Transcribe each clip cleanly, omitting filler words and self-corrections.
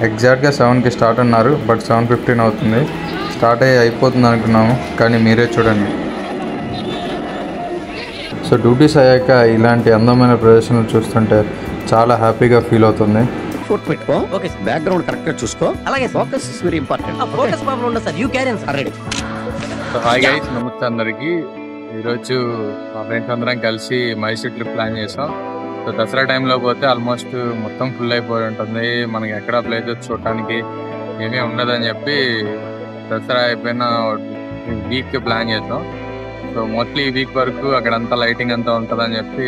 ఎగ్జాక్ట్గా 7కి స్టార్ట్ అన్నారు, బట్ 7:15 అవుతుంది. స్టార్ట్ అయిపోతుంది అనుకున్నాము, కానీ మీరే చూడండి. సో డ్యూటీస్ అయ్యాక ఇలాంటి అందమైన ప్రదర్శనలు చూస్తుంటే చాలా హ్యాపీగా ఫీల్ అవుతుంది. ఫోట్ పెట్టుకో. Okay sir. బ్యాక్గ్రౌండ్ కరెక్ట్గా చూసుకో. అలాగే focus is very important. Focus problem ఉండదు sir. You carry sir. Ready. So hi guys, నమస్తే అందరికి. ఈరోజు మా ఫ్రెండ్స్ అందరం కలిసి మైసూర్ ట్రిప్ ప్లాన్ చేసాం. సో దసరా టైంలో పోతే ఆల్మోస్ట్ మొత్తం ఫుల్ అయిపోయి ఉంటుంది, మనకి ఎక్కడ ప్లేసెస్ చూడటానికి ఏమీ ఉండదని చెప్పి దసరా అయిపోయిన వీక్ ప్లాన్ చేసాం. సో మోస్ట్లీ ఈ వీక్ వరకు అక్కడంతా లైటింగ్ అంతా ఉంటుందని చెప్పి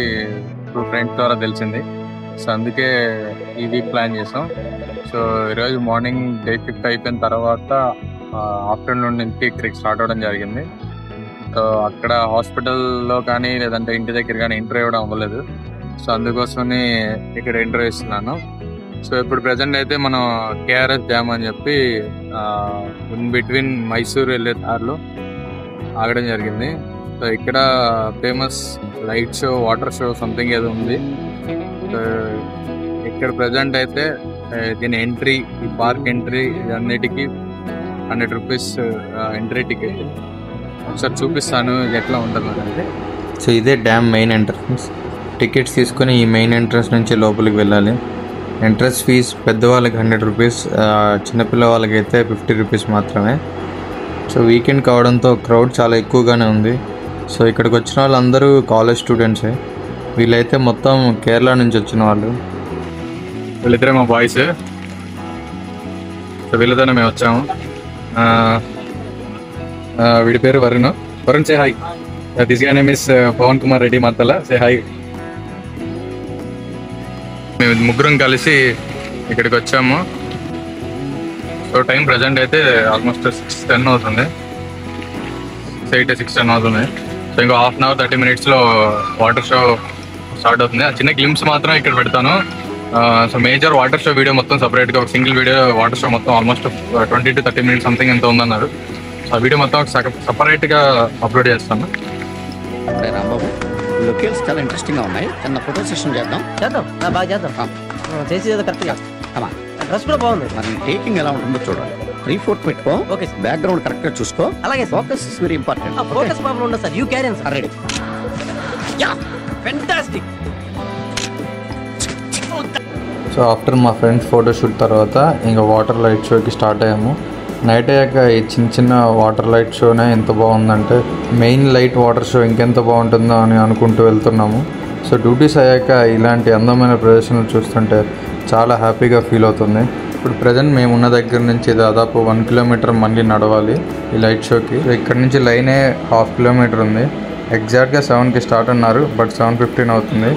టూ ఫ్రెండ్స్ ద్వారా తెలిసింది. సో అందుకే ఈ వీక్ ప్లాన్ చేసాం. సో ఈరోజు మార్నింగ్ డే షిఫ్ట్ అయిపోయిన తర్వాత ఆఫ్టర్నూన్ నుంచి ఇక్కడికి స్టార్ట్ అవ్వడం జరిగింది. సో అక్కడ హాస్పిటల్లో కానీ లేదంటే ఇంటి దగ్గర కానీ ఇంటర్వ్యూ ఇవ్వడం అవ్వలేదు. సో అందుకోసమని ఇక్కడ ఇంటర్వ్యూ ఇస్తున్నాను. సో ఇప్పుడు ప్రజెంట్ అయితే మనం కేఆర్ఎస్ డ్యామ్ అని చెప్పి ఇన్ బిట్వీన్ మైసూర్ వెళ్ళే దారిలో ఆగడం జరిగింది. సో ఇక్కడ famous light show, water show something ఏదో ఉంది. సో ఇక్కడ ప్రజెంట్ అయితే దీని ఎంట్రీ, ఈ పార్క్ ఎంట్రీ అన్నిటికీ 100 రూపీస్ ఎంట్రీ టికెట్. ఒకసారి చూపిస్తాను ఎట్లా ఉంటుంది అనేది. సో ఇదే డ్యామ్ మెయిన్ ఎంట్రన్స్. టికెట్స్ తీసుకొని ఈ మెయిన్ ఎంట్రన్స్ నుంచి లోపలికి వెళ్ళాలి. ఎంట్రన్స్ ఫీజ్ పెద్దవాళ్ళకి 100 రూపీస్, చిన్నపిల్లవాళ్ళకి అయితే 50 రూపీస్ మాత్రమే. సో వీకెండ్ కావడంతో క్రౌడ్ చాలా ఎక్కువగానే ఉంది. సో ఇక్కడికి వచ్చిన వాళ్ళందరూ కాలేజ్ స్టూడెంట్సే. వీళ్ళైతే మొత్తం కేరళ నుంచి వచ్చిన వాళ్ళు. వీళ్ళిద్దరే మా బాయ్స్. సో వీళ్ళతోనే మేము వచ్చాము. వీడి పేరు Varun. Varun, say hi. This guy name is Pavan Kumar Reddy Martala. Say hi. మేము ముగ్గురం కలిసి ఇక్కడికి వచ్చాము. సో టైం ప్రజెంట్ అయితే ఆల్మోస్ట్ 6:10 అవుతుంది. 6:10 అవుతుంది. సో ఇంకో హాఫ్ అన్ అవర్ 30 మినిట్స్లో వాటర్ షో స్టార్ట్ అవుతుంది. ఆ చిన్న గ్లిమ్స్ మాత్రం ఇక్కడ పెడతాను. So major water show video మొత్తం సపరేట్గా ఒక సింగిల్ వీడియో వాటర్ షో మొత్తం ఆల్మోస్ట్ 20 to 30 మినిట్స్ సంథింగ్ ఎంత ఉందన్నారు. సో ఆ వీడియో మొత్తం సపరేట్గా అప్లోడ్ చేస్తాను. రాంబాబు, లొకేషన్స్ చాలా ఇంట్రెస్టింగ్గా ఉన్నాయి. చిన్న ఫోటో సెషన్ చేద్దాం. బాగా చేద్దాం. చేసేది కరెక్ట్గా. డ్రెస్ కూడా బాగుంది. మరి టేకింగ్ ఎలా ఉంటుందో చూడాలి. 3/4 పెట్టుకో. Okay sir. బ్యాక్గ్రౌండ్ కరెక్ట్గా చూసుకో. అలాగే focus is very important. Focus problem ఉండదు sir. You carry sir. Ready. Fantastic. So after మా ఫ్రెండ్స్ ఫోటోషూట్ తర్వాత ఇంకా వాటర్ లైట్ షోకి స్టార్ట్ అయ్యాము. నైట్ అయ్యాక ఈ చిన్న చిన్న వాటర్ లైట్ షోనే ఎంత బాగుందంటే మెయిన్ లైట్ వాటర్ షో ఇంకెంత బాగుంటుందో అని అనుకుంటూ వెళ్తున్నాము. సో డ్యూటీస్ అయ్యాక ఇలాంటి అందమైన ప్రదర్శనలు చూస్తుంటే చాలా హ్యాపీగా ఫీల్ అవుతుంది. ఇప్పుడు ప్రజెంట్ మేము ఉన్న దగ్గర నుంచి దాదాపు 1 కిలోమీటర్ మళ్ళీ నడవాలి ఈ లైట్ షోకి. ఇక్కడ నుంచి లైనే 1/2 కిలోమీటర్ ఉంది. ఎగ్జాక్ట్గా 7కి స్టార్ట్ అన్నారు, బట్ 7:15 అవుతుంది.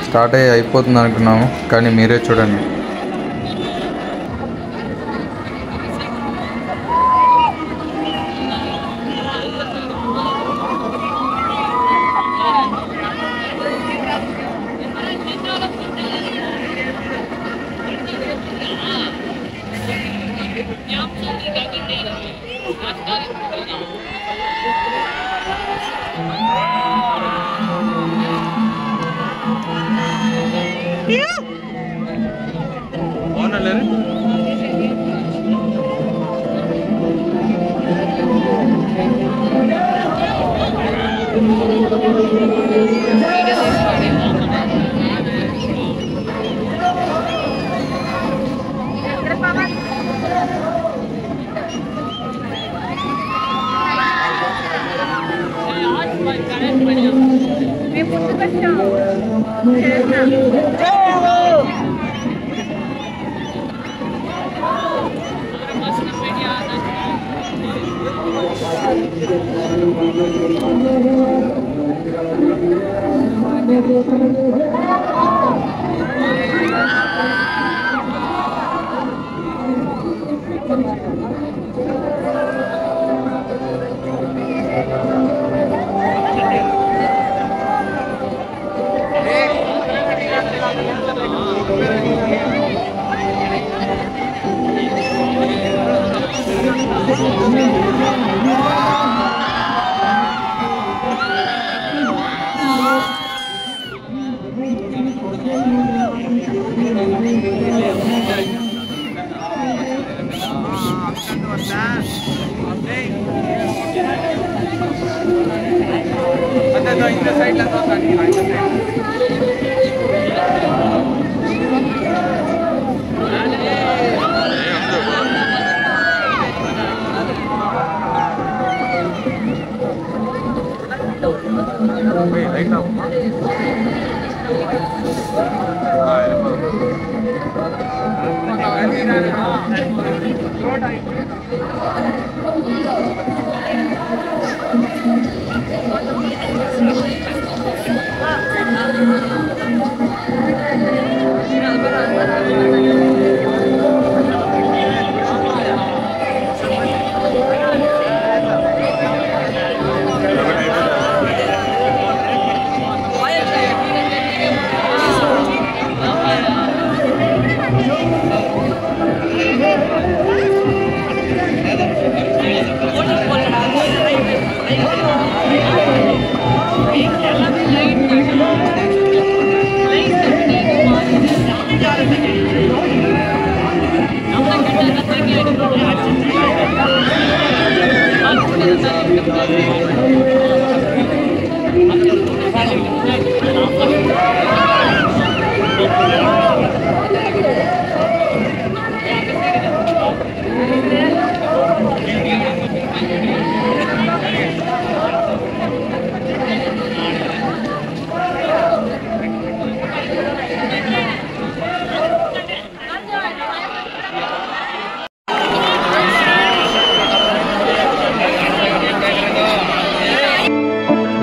స్టార్ట్ అయిపోతుంది అనుకున్నాము, కానీ మీరే చూడండి.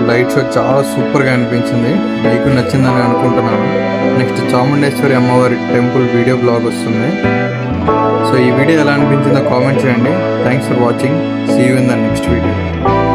లైట్ షో చాలా సూపర్గా అనిపించింది. మీకు నచ్చిందని అనుకుంటున్నాను. నెక్స్ట్ చాముండేశ్వరి అమ్మవారి టెంపుల్ వీడియో బ్లాగ్ వస్తుంది. సో ఈ వీడియో ఎలా అనిపించిందో కామెంట్ చేయండి. Thanks for watching. See you in the next video.